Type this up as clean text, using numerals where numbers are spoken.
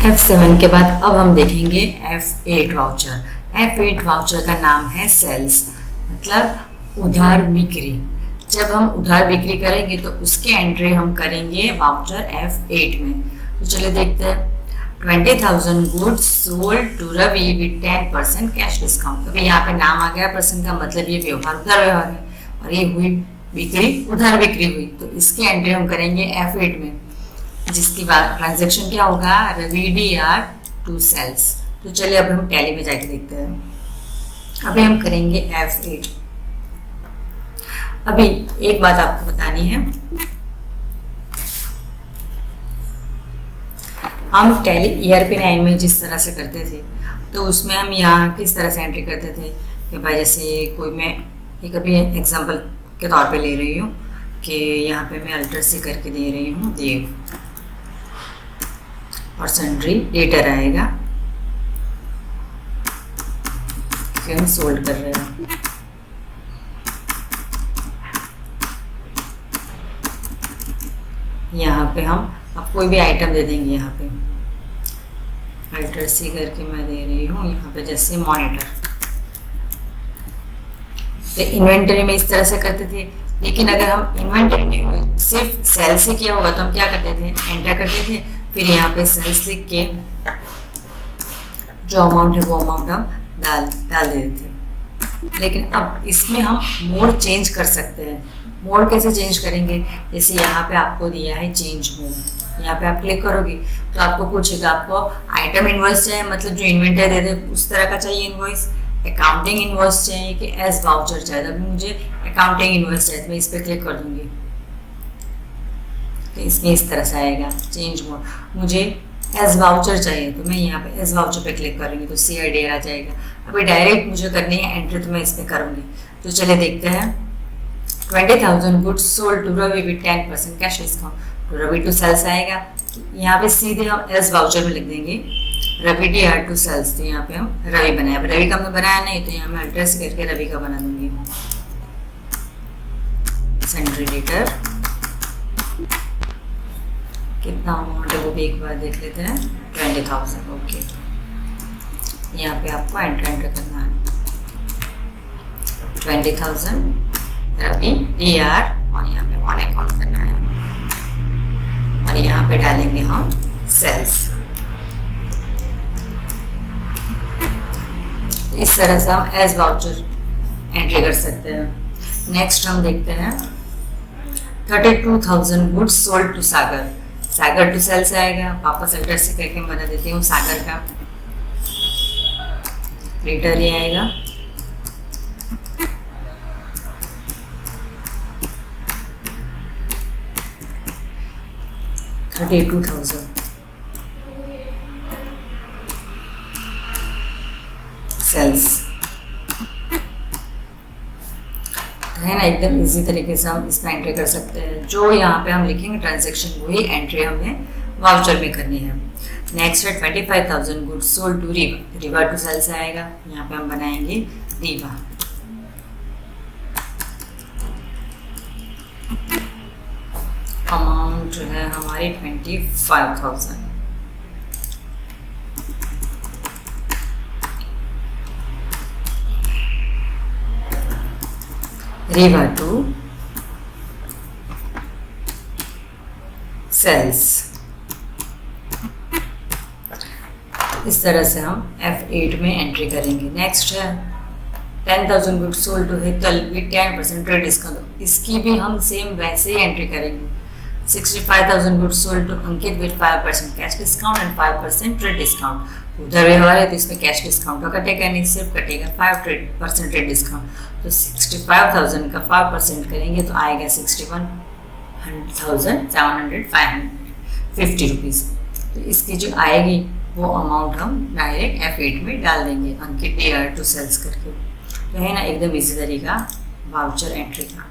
F7 के बाद अब हम देखेंगे F8 वाउचर। F8 वाउचर का नाम है सेल्स, मतलब उधार बिक्री। जब हम उधार बिक्री करेंगे तो उसके एंट्री हम करेंगे वाउचर F8 में। तो चलिए देखते हैं। 20,000 goods sold to Ravi with 10% cash discount. अभी यहाँ पे नाम आ गया पर्सन का, मतलब ये व्यवहार उधार व्यवहार है और ये हुई बिक्री, उधार बिक्री हुई। तो इसकी एंट्री हम करेंगे F8 में, जिसकी बात ट्रांजेक्शन क्या होगा, रवि DR टू सेल्स। तो चलिए अब हम टैली में जाके देखते हैं। अभी हम करेंगे F8। अभी एक बात आपको बतानी है, हम टैली ERP9 में जिस तरह से करते थे तो उसमें हम यहाँ किस तरह से एंट्री करते थे कि भाई जैसे कोई मैं एक अभी एग्जांपल के तौर पे ले रही हूँ कि यहाँ पे मैं अल्टर से करके दे रही हूँ देव और सन्ड्री डेटर आएगा कि हम सोल्ड कर रहे हैं। यहाँ पे हम अब कोई भी आइटम दे देंगे। यहाँ पे अल्टर सी करके मैं दे रही हूँ यहाँ पे जैसे मॉनिटर। तो इन्वेंटरी में इस तरह से करते थे, लेकिन अगर हम इन्वेंटरी में सिर्फ सेल से किया होगा तो हम क्या करते थे, एंटर करते थे, फिर यहाँ पे सेल्स लिख के जो अमाउंट है वो अमाउंट हम डाल देते थे। लेकिन अब इसमें हम मोड चेंज कर सकते हैं। मोड कैसे चेंज करेंगे, जैसे यहाँ पे आपको दिया है चेंज मोड, यहाँ पे आप क्लिक करोगे तो आपको पूछेगा आपको आइटम इनवॉइस चाहिए, मतलब जो इन्वेंटरी दे दे उस तरह का चाहिए इनवॉइस, अकाउंटिंग इनवॉइस चाहिए कि एज वाउचर चाहिए। अभी मुझे अकाउंटिंग इनवॉइस चाहिए, मैं इस पर क्लिक कर दूंगी तो इसमें इस तरह से आएगा चेंज मोड। मुझे एज वाउचर चाहिए तो मैं यहाँ पे एज वाउचर पे क्लिक करूँगी तो CIDR आ जाएगा। अभी डायरेक्ट मुझे करनी है एंट्री तो मैं इस पर करूँगी। तो चलिए देखते हैं। 20,000 goods sold to Ravi with 10% cash discount. तो रवि टू सेल्स आएगा, यहाँ पे सीधे हम एज वाउचर में लिख देंगे रवि DR टू सेल्स। तो यहाँ पे हम रवि बनाया, रवि का हमने बनाया नहीं तो यहाँ मैं एड्रेस करके रवि का बना दूंगी। सन्ड्री डेटर कितना अमाउंट है वो भी एक बार देख लेते हैं। 20,000। ओके, यहाँ पे आपको एंटर करना है 20,000 रवि DR और यहाँ पे वन अकाउंट करना है और यहाँ पे डालेंगे हम सेल्स। इस तरह से हम एज वाउचर एंट्री कर सकते हैं। नेक्स्ट हम देखते हैं 32,000 goods sold to Sagar. Sagar to sales आएगा, वापस अल्टर से करके बना देती हूँ सागर का, रिटर ही आएगा। $32,000 सेल्स है ना। एकदम इजी तरीके से हम इसमें एंट्री कर सकते हैं। जो यहाँ पे हम लिखेंगे ट्रांजेक्शन वही एंट्री हमें वाउचर में करनी है। नेक्स्ट है 25,000 goods sold to Reeva. Reeva to sales आएगा, यहाँ पे हम बनाएंगे रीवा। अमाउंट जो है हमारी 25,000। Reeva to sales. इस तरह से हम F8 में एंट्री करेंगे। नेक्स्ट है 10,000 goods sold to Hetal with 10% trade discount. इसकी भी हम सेम वैसे ही एंट्री करेंगे। 65,000 goods sold to Ankit with 5% cash discount and 5% trade discount. उधर व्यवहार है तो इसमें कैश डिस्काउंट तो कटेगा नहीं, सिर्फ कटेगा 5% ट्रेड डिस्काउंट। तो 65,000 का 5% करेंगे तो आएगा 61,750 रुपीज़। तो इसकी जो आएगी वो अमाउंट हम डायरेक्ट F8 में डाल देंगे अंकित DR टू सेल्स करके। तो है ना एकदम इजी तरीका वाउचर एंट्री का।